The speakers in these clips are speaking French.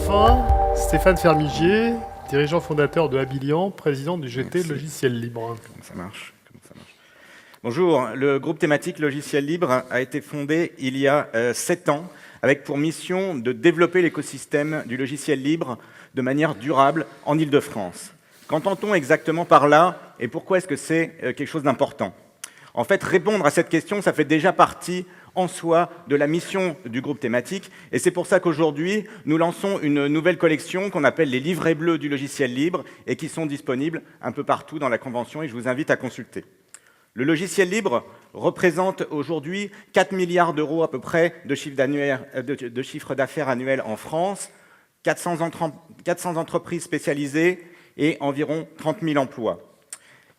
enfin, Stéphane Fermigier, dirigeant fondateur de Abilian, président du GT Logiciel Libre. Comment ça marche? Bonjour, le groupe thématique Logiciel Libre a été fondé il y a 7 ans avec pour mission de développer l'écosystème du logiciel libre de manière durable en Île-de-France. Qu'entend-on exactement par là et pourquoi est-ce que c'est quelque chose d'important? En fait, répondre à cette question, ça fait déjà partie en soi de la mission du groupe thématique. Et c'est pour ça qu'aujourd'hui, nous lançons une nouvelle collection qu'on appelle les livrets bleus du logiciel libre et qui sont disponibles un peu partout dans la convention et je vous invite à consulter. Le logiciel libre représente aujourd'hui 4 milliards d'euros à peu près de chiffre d'affaires annuel en France, 400 entreprises spécialisées et environ 30 000 emplois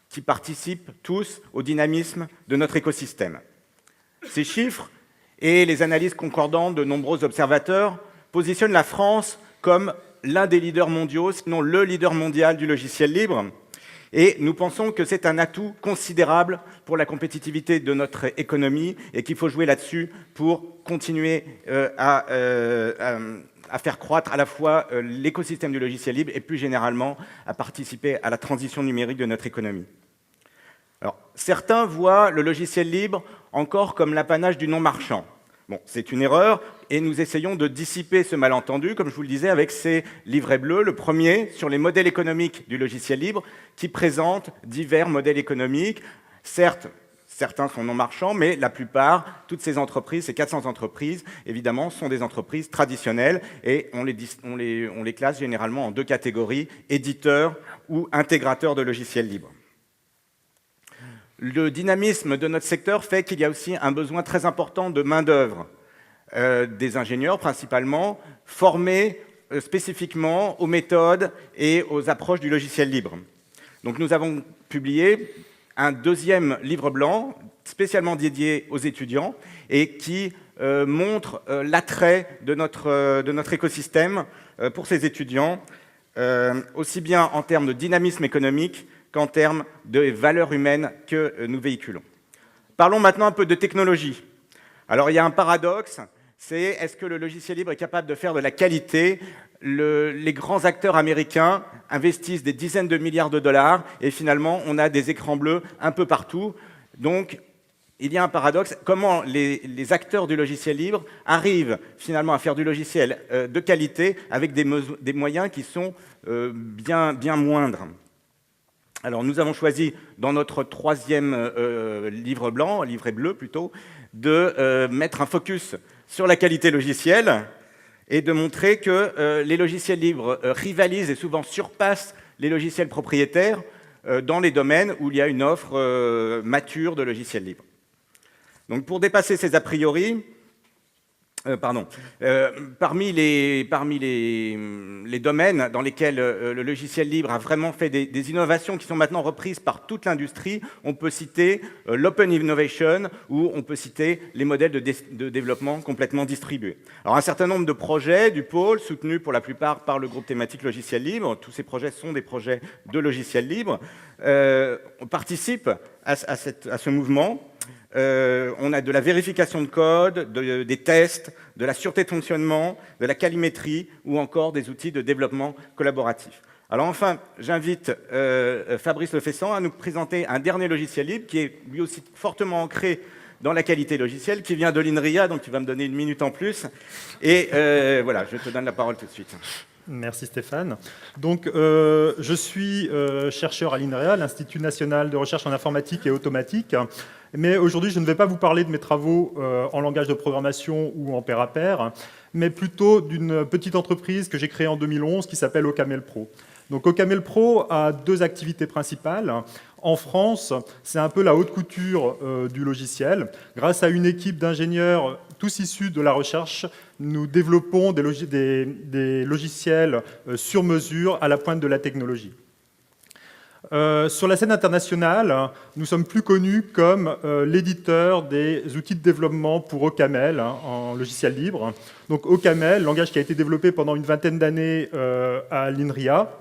qui participent tous au dynamisme de notre écosystème. Ces chiffres et les analyses concordantes de nombreux observateurs positionnent la France comme l'un des leaders mondiaux, sinon le leader mondial du logiciel libre. Et nous pensons que c'est un atout considérable pour la compétitivité de notre économie et qu'il faut jouer là-dessus pour continuer à faire croître à la fois l'écosystème du logiciel libre et plus généralement à participer à la transition numérique de notre économie. Alors, certains voient le logiciel libre encore comme l'apanage du non-marchand. Bon, c'est une erreur et nous essayons de dissiper ce malentendu, comme je vous le disais, avec ces livrets bleus. Le premier, sur les modèles économiques du logiciel libre, qui présente divers modèles économiques. Certes, certains sont non-marchands, mais la plupart, toutes ces entreprises, ces 400 entreprises, évidemment, sont des entreprises traditionnelles et on les classe généralement en 2 catégories, éditeurs ou intégrateurs de logiciels libres. Le dynamisme de notre secteur fait qu'il y a aussi un besoin très important de main-d'œuvre, des ingénieurs principalement, formés spécifiquement aux méthodes et aux approches du logiciel libre. Donc nous avons publié un 2e livre blanc spécialement dédié aux étudiants et qui montre l'attrait de notre écosystème pour ces étudiants, aussi bien en termes de dynamisme économique qu'en termes de valeurs humaines que nous véhiculons. Parlons maintenant un peu de technologie. Alors il y a un paradoxe, c'est est-ce que le logiciel libre est capable de faire de la qualité? Les grands acteurs américains investissent des dizaines de milliards de dollars et finalement on a des écrans bleus un peu partout. Donc il y a un paradoxe, comment les acteurs du logiciel libre arrivent finalement à faire du logiciel de qualité avec des moyens qui sont bien moindres. Alors nous avons choisi dans notre 3e livret bleu plutôt, de mettre un focus sur la qualité logicielle et de montrer que les logiciels libres rivalisent et souvent surpassent les logiciels propriétaires dans les domaines où il y a une offre mature de logiciels libres. Donc pour dépasser ces a priori, parmi les domaines dans lesquels le logiciel libre a vraiment fait des innovations qui sont maintenant reprises par toute l'industrie, on peut citer l'open innovation ou on peut citer les modèles de développement complètement distribués. Alors un certain nombre de projets du pôle, soutenus pour la plupart par le groupe thématique logiciel libre, tous ces projets sont des projets de logiciel libre, participent à ce mouvement. On a de la vérification de code, des tests, de la sûreté de fonctionnement, de la calimétrie ou encore des outils de développement collaboratif. Alors enfin, j'invite Fabrice Lefessant à nous présenter un dernier logiciel libre qui est lui aussi fortement ancré dans la qualité logicielle, qui vient de l'INRIA, donc tu vas me donner 1 minute en plus. Et voilà, je te donne la parole tout de suite. Merci Stéphane. Donc, je suis chercheur à l'INRIA, l'Institut national de recherche en informatique et automatique. Mais aujourd'hui, je ne vais pas vous parler de mes travaux en langage de programmation ou en pair à pair, mais plutôt d'une petite entreprise que j'ai créée en 2011 qui s'appelle Ocaml Pro. Donc, Ocaml Pro a 2 activités principales. En France, c'est un peu la haute couture du logiciel. Grâce à une équipe d'ingénieurs tous issus de la recherche, nous développons des logiciels sur mesure à la pointe de la technologie. Sur la scène internationale, nous sommes plus connus comme l'éditeur des outils de développement pour Ocaml en logiciel libre. Donc Ocaml, langage qui a été développé pendant une 20aine d'années à l'INRIA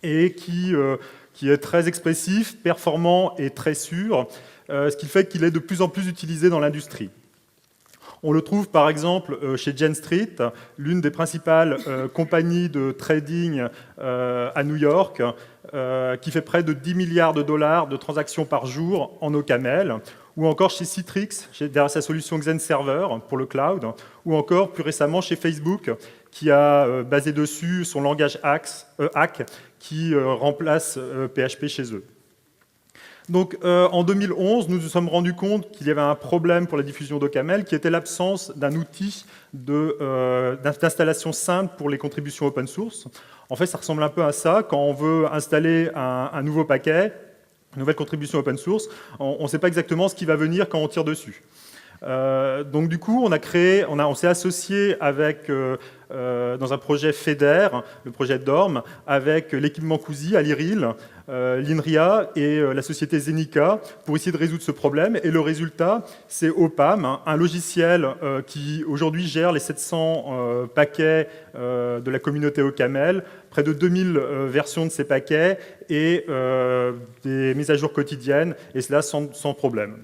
et qui est très expressif, performant et très sûr, ce qui fait qu'il est de plus en plus utilisé dans l'industrie. On le trouve par exemple chez Jane Street, l'une des principales compagnies de trading à New York, qui fait près de 10 milliards de dollars de transactions par jour en OCaml, ou encore chez Citrix, derrière sa solution Xen Server pour le cloud, ou encore plus récemment chez Facebook, qui a basé dessus son langage Hack, qui remplace PHP chez eux. Donc, en 2011, nous nous sommes rendus compte qu'il y avait un problème pour la diffusion d'OCaml, qui était l'absence d'un outil d'installation simple pour les contributions open source. En fait, ça ressemble un peu à ça. Quand on veut installer un nouveau paquet, une nouvelle contribution open source, on ne sait pas exactement ce qui va venir quand on tire dessus. Donc du coup, on s'est associé avec, dans un projet FEDER, le projet DORM, avec l'équipement COUSY, Aliril, l'INRIA et la société Zenica pour essayer de résoudre ce problème. Et le résultat, c'est OPAM, un logiciel qui aujourd'hui gère les 700 paquets de la communauté OCaml, près de 2000 versions de ces paquets et des mises à jour quotidiennes, et cela sans problème.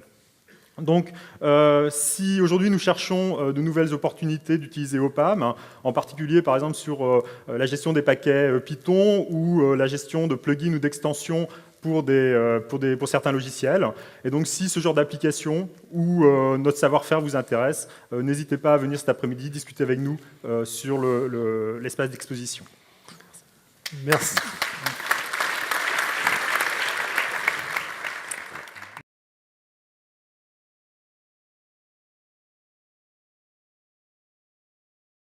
Donc, si aujourd'hui nous cherchons de nouvelles opportunités d'utiliser OPAM, en particulier par exemple sur la gestion des paquets Python ou la gestion de plugins ou d'extensions pour certains logiciels, et donc si ce genre d'application ou notre savoir-faire vous intéresse, n'hésitez pas à venir cet après-midi discuter avec nous sur l'espace d'exposition. Merci.